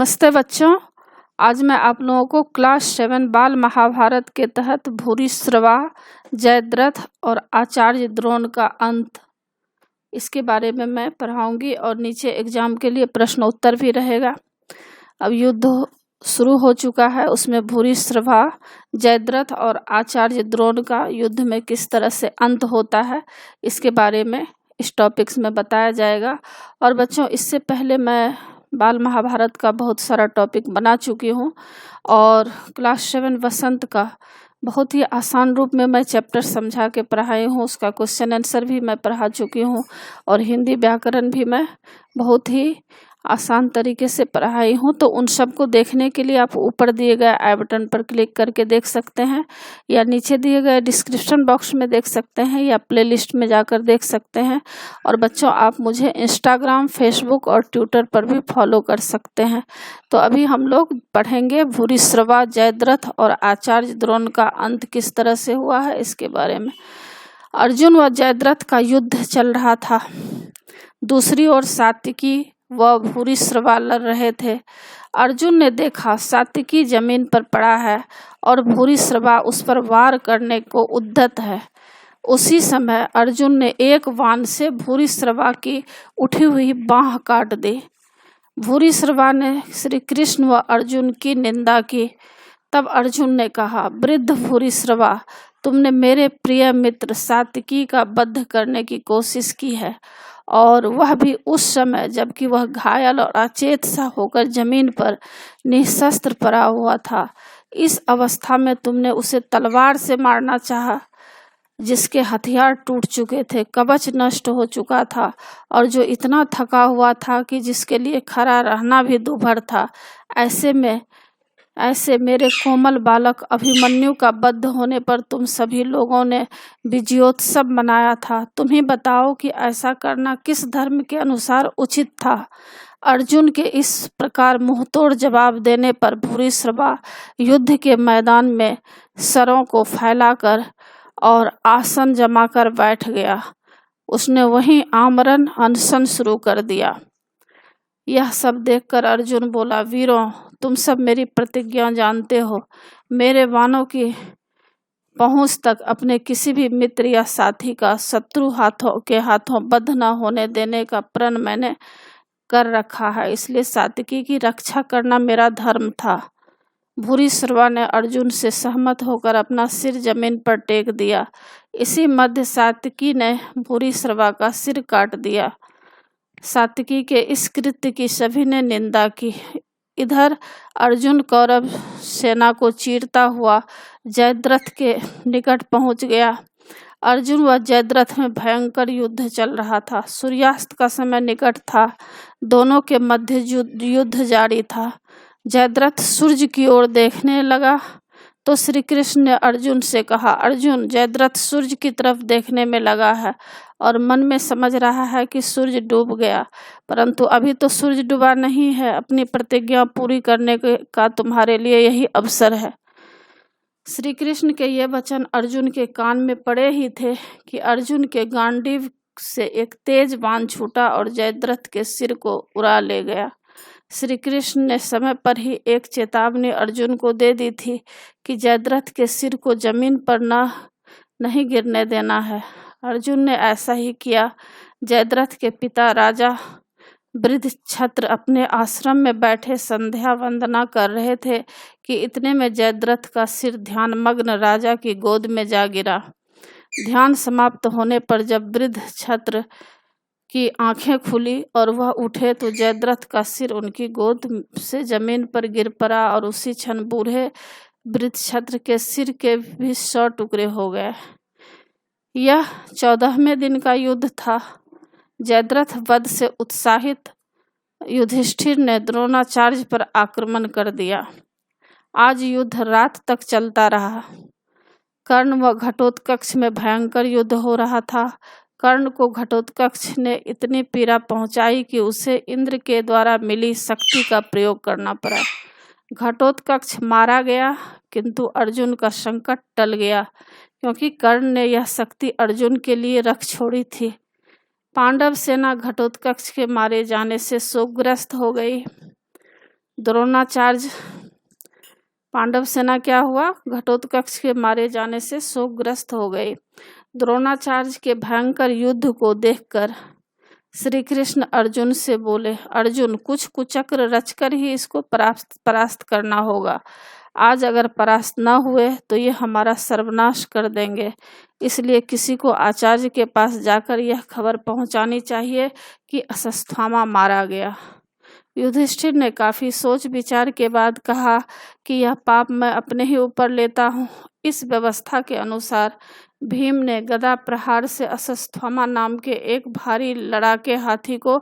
नमस्ते बच्चों। आज मैं आप लोगों को क्लास 7 बाल महाभारत के तहत भूरिश्रवा, जयद्रथ और आचार्य द्रोण का अंत, इसके बारे में मैं पढ़ाऊंगी और नीचे एग्जाम के लिए प्रश्न उत्तर भी रहेगा। अब युद्ध शुरू हो चुका है, उसमें भूरिश्रवा, जयद्रथ और आचार्य द्रोण का युद्ध में किस तरह से अंत होता है, इसके बारे में इस टॉपिक्स में बताया जाएगा। और बच्चों, इससे पहले मैं बाल महाभारत का बहुत सारा टॉपिक बना चुकी हूँ और क्लास 7 वसंत का बहुत ही आसान रूप में मैं चैप्टर समझा के पढ़ाई हूँ। उसका क्वेश्चन आंसर भी मैं पढ़ा चुकी हूँ और हिंदी व्याकरण भी मैं बहुत ही आसान तरीके से पढ़ाई हूँ। तो उन सब को देखने के लिए आप ऊपर दिए गए आई बटन पर क्लिक करके देख सकते हैं, या नीचे दिए गए डिस्क्रिप्शन बॉक्स में देख सकते हैं, या प्लेलिस्ट में जाकर देख सकते हैं। और बच्चों, आप मुझे इंस्टाग्राम, फेसबुक और ट्विटर पर भी फॉलो कर सकते हैं। तो अभी हम लोग पढ़ेंगे भूरिश्रवा, जयद्रथ और आचार्य द्रोण का अंत किस तरह से हुआ है, इसके बारे में। अर्जुन व जयद्रथ का युद्ध चल रहा था। दूसरी ओर सात्विकी वह भूरिश्रवा लड़ रहे थे। अर्जुन ने देखा सात्विकी जमीन पर पड़ा है और भूरिश्रवा उस पर वार करने को उद्यत है। उसी समय अर्जुन ने एक बाण से भूरिश्रवा की उठी हुई बाँह काट दी। भूरिश्रवा ने श्री कृष्ण व अर्जुन की निंदा की। तब अर्जुन ने कहा, वृद्ध भूरिश्रवा, तुमने मेरे प्रिय मित्र सात्विकी का वध करने की कोशिश की है, और वह भी उस समय जबकि वह घायल और अचेत सा होकर जमीन पर निशस्त्र पड़ा हुआ था। इस अवस्था में तुमने उसे तलवार से मारना चाहा, जिसके हथियार टूट चुके थे, कवच नष्ट हो चुका था और जो इतना थका हुआ था कि जिसके लिए खड़ा रहना भी दुभर था। ऐसे मेरे कोमल बालक अभिमन्यु का वध होने पर तुम सभी लोगों ने विजयोत्सव मनाया था। तुम ही बताओ कि ऐसा करना किस धर्म के अनुसार उचित था। अर्जुन के इस प्रकार मुंहतोड़ जवाब देने पर भूरिश्रवा युद्ध के मैदान में सरों को फैलाकर और आसन जमाकर बैठ गया। उसने वहीं आमरण अनशन शुरू कर दिया। यह सब देखकर अर्जुन बोला, वीरों, तुम सब मेरी प्रतिज्ञा जानते हो। मेरे बाणों की पहुंच तक अपने किसी भी मित्र या साथी का शत्रु के हाथों वध न होने देने का प्रण मैंने कर रखा है, इसलिए सात्विकी की रक्षा करना मेरा धर्म था। भूरिश्रवा ने अर्जुन से सहमत होकर अपना सिर जमीन पर टेक दिया। इसी मध्य सात्विकी ने भूरिश्रवा का सिर काट दिया। सात्विकी के इस कृत्य की सभी ने निंदा की। इधर अर्जुन कौरव सेना को चीरता हुआ जयद्रथ के निकट पहुंच गया। अर्जुन व जयद्रथ में भयंकर युद्ध चल रहा था। सूर्यास्त का समय निकट था। दोनों के मध्य युद्ध जारी था। जयद्रथ सूर्य की ओर देखने लगा तो श्री कृष्ण ने अर्जुन से कहा, अर्जुन, जयद्रथ सूर्य की तरफ देखने में लगा है और मन में समझ रहा है कि सूर्य डूब गया, परंतु अभी तो सूर्य डूबा नहीं है। अपनी प्रतिज्ञा पूरी करने का तुम्हारे लिए यही अवसर है। श्री कृष्ण के ये वचन अर्जुन के कान में पड़े ही थे कि अर्जुन के गांडीव से एक तेज बाण छूटा और जयद्रथ के सिर को उड़ा ले गया। श्री कृष्ण ने समय पर ही एक चेतावनी अर्जुन को दे दी थी कि जयद्रथ के सिर को जमीन पर नहीं गिरने देना है। अर्जुन ने ऐसा ही किया। जयद्रथ के पिता राजा वृद्धक्षत्र अपने आश्रम में बैठे संध्या वंदना कर रहे थे कि इतने में जयद्रथ का सिर ध्यानमग्न राजा की गोद में जा गिरा। ध्यान समाप्त होने पर जब वृद्धक्षत्र की आंखें खुली और वह उठे तो जयद्रथ का सिर उनकी गोद से जमीन पर गिर पड़ा और उसी क्षण बूढ़े वृद्धक्षत्र के सिर के भी 100 टुकड़े हो गए। यह 14वें दिन का युद्ध था। जयद्रथ वध से उत्साहित युधिष्ठिर ने द्रोणाचार्य पर आक्रमण कर दिया। आज युद्ध रात तक चलता रहा। कर्ण व घटोत्कच में भयंकर युद्ध हो रहा था। कर्ण को घटोत्कच ने इतनी पीड़ा पहुंचाई कि उसे इंद्र के द्वारा मिली शक्ति का प्रयोग करना पड़ा। घटोत्कच मारा गया, किंतु अर्जुन का संकट टल गया, क्योंकि कर्ण ने यह शक्ति अर्जुन के लिए रख छोड़ी थी। पांडव सेना घटोत्कच के मारे जाने से शोकग्रस्त हो गई। द्रोणाचार्य पांडव सेना क्या हुआ, घटोत्कच के मारे जाने से शोकग्रस्त हो गई। द्रोणाचार्य के भयंकर युद्ध को देखकर श्री कृष्ण अर्जुन से बोले, अर्जुन कुछ कुचक्र रचकर ही इसको परास्त करना होगा। आज अगर परास्त न हुए तो ये हमारा सर्वनाश कर देंगे। इसलिए किसी को आचार्य के पास जाकर यह खबर पहुंचानी चाहिए कि अश्वत्थामा मारा गया। युधिष्ठिर ने काफी सोच विचार के बाद कहा कि यह पाप मैं अपने ही ऊपर लेता हूँ। इस व्यवस्था के अनुसार भीम ने गदा प्रहार से अश्वत्थामा नाम के एक भारी लड़ाके हाथी को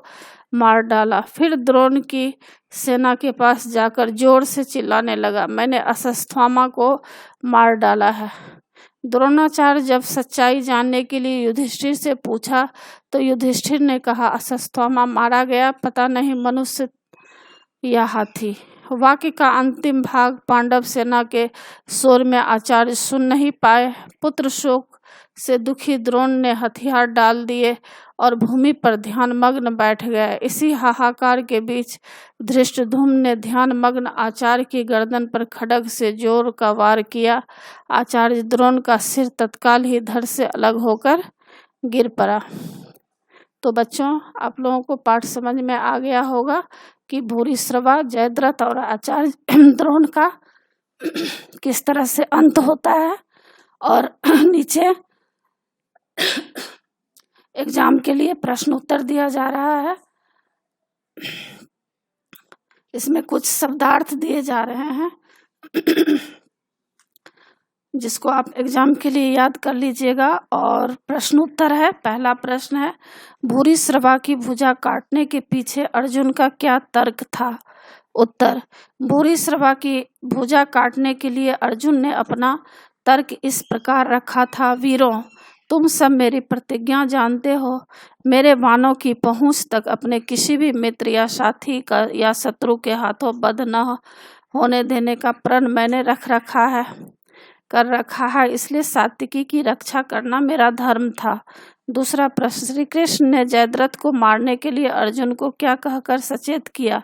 मार डाला। फिर द्रोण की सेना के पास जाकर जोर से चिल्लाने लगा, मैंने अश्वत्थामा को मार डाला है। द्रोणाचार्य जब सच्चाई जानने के लिए युधिष्ठिर से पूछा तो युधिष्ठिर ने कहा, अश्वत्थामा मारा गया, पता नहीं मनुष्य या हाथी। वाक्य का अंतिम भाग पांडव सेना के शोर में आचार्य सुन नहीं पाए। पुत्र शोक से दुखी द्रोण ने हथियार डाल दिए और भूमि पर ध्यान मग्न बैठ गए। इसी हाहाकार के बीच धृष्टद्युम्न ने ध्यान मग्न आचार्य की गर्दन पर खड्ग से जोर का वार किया। आचार्य द्रोण का सिर तत्काल ही धड़ से अलग होकर गिर पड़ा। तो बच्चों, आप लोगों को पाठ समझ में आ गया होगा कि भूरिश्रवा, जयद्रथ और आचार्य द्रोण का किस तरह से अंत होता है। और नीचे एग्जाम के लिए प्रश्न उत्तर दिया जा रहा है। इसमें कुछ शब्दार्थ दिए जा रहे हैं जिसको आप एग्जाम के लिए याद कर लीजिएगा। और प्रश्न उत्तर है। पहला प्रश्न है, भूरिश्रवा की भुजा काटने के पीछे अर्जुन का क्या तर्क था? उत्तर, भूरिश्रवा की भुजा काटने के लिए अर्जुन ने अपना तर्क इस प्रकार रखा था, वीरों, तुम सब मेरी प्रतिज्ञा जानते हो। मेरे बाणों की पहुंच तक अपने किसी भी मित्र या साथी का या शत्रु के हाथों बंद न होने देने का प्रण मैंने कर रखा है। इसलिए सात्विकी की रक्षा करना मेरा धर्म था। दूसरा प्रश्न, श्री कृष्ण ने जयद्रथ को मारने के लिए अर्जुन को क्या कहकर सचेत किया?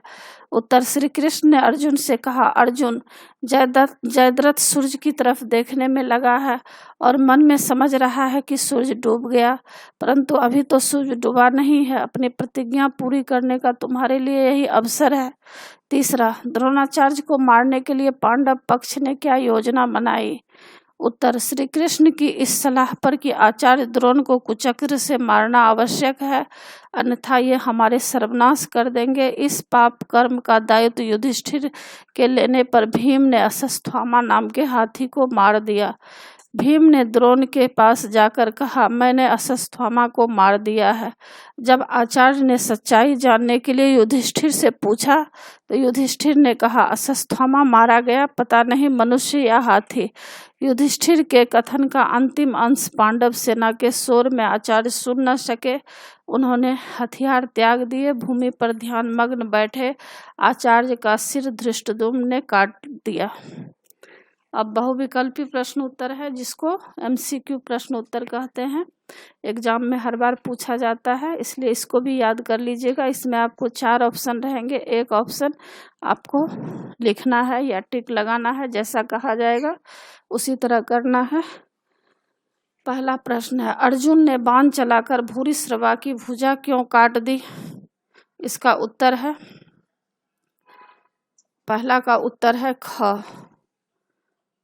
उत्तर, श्री कृष्ण ने अर्जुन से कहा, अर्जुन, जयद्रथ सूर्य की तरफ देखने में लगा है और मन में समझ रहा है कि सूर्य डूब गया, परंतु अभी तो सूर्य डूबा नहीं है। अपनी प्रतिज्ञा पूरी करने का तुम्हारे लिए यही अवसर है। तीसरा, द्रोणाचार्य को मारने के लिए पांडव पक्ष ने क्या योजना बनाई? उत्तर, श्री कृष्ण की इस सलाह पर कि आचार्य द्रोण को कुचक्र से मारना आवश्यक है, अन्यथा ये हमारे सर्वनाश कर देंगे। इस पाप कर्म का दायित्व युधिष्ठिर के लेने पर भीम ने अश्वत्थामा नाम के हाथी को मार दिया। भीम ने द्रोण के पास जाकर कहा, मैंने अश्वत्थामा को मार दिया है। जब आचार्य ने सच्चाई जानने के लिए युधिष्ठिर से पूछा तो युधिष्ठिर ने कहा, अश्वत्थामा मारा गया, पता नहीं मनुष्य या हाथी। युधिष्ठिर के कथन का अंतिम अंश पांडव सेना के शोर में आचार्य सुन न सके। उन्होंने हथियार त्याग दिए, भूमि पर ध्यान मग्न बैठे। आचार्य का सिर धृष्टद्युम्न ने काट दिया। अब बहुविकल्पी प्रश्न उत्तर है, जिसको MCQ प्रश्न उत्तर कहते हैं। एग्जाम में हर बार पूछा जाता है, इसलिए इसको भी याद कर लीजिएगा। इसमें आपको 4 ऑप्शन रहेंगे, एक ऑप्शन आपको लिखना है या टिक लगाना है, जैसा कहा जाएगा उसी तरह करना है। पहला प्रश्न है, अर्जुन ने बाण चलाकर भूरिश्रवा की भुजा क्यों काट दी? इसका उत्तर है, पहला का उत्तर है ख,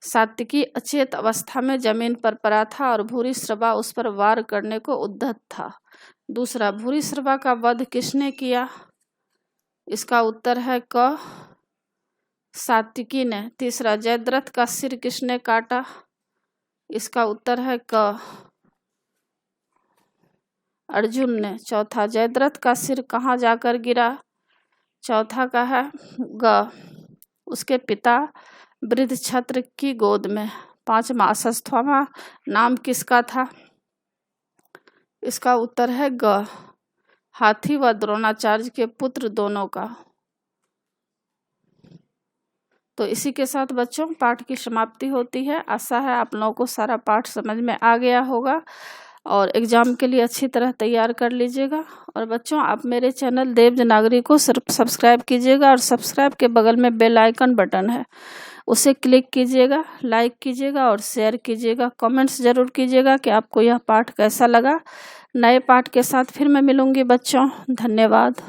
सात्विकी अचेत अवस्था में जमीन पर पड़ा था और भूरिश्रवा उस पर वार करने को उद्यत था। दूसरा, भूरिश्रवा का वध किसने किया? इसका उत्तर है क, सात्विकी ने। तीसरा, जयद्रथ का सिर किसने काटा? इसका उत्तर है क, अर्जुन ने। चौथा, जयद्रथ का सिर कहाँ जाकर गिरा? चौथा का है ग, उसके पिता वृद्धछत्र की गोद में। पांचवा, अश्वत्थामा नाम किसका था? इसका उत्तर है ग, हाथी व द्रोणाचार्य के पुत्र दोनों का। तो इसी के साथ बच्चों पाठ की समाप्ति होती है। आशा है आप लोगों को सारा पाठ समझ में आ गया होगा। और एग्ज़ाम के लिए अच्छी तरह तैयार कर लीजिएगा। और बच्चों, आप मेरे चैनल देव नागरी को सब्सक्राइब कीजिएगा और सब्सक्राइब के बगल में बेल आइकन बटन है, उसे क्लिक कीजिएगा, लाइक कीजिएगा और शेयर कीजिएगा। कमेंट्स ज़रूर कीजिएगा कि आपको यह पाठ कैसा लगा। नए पाठ के साथ फिर मैं मिलूँगी बच्चों। धन्यवाद।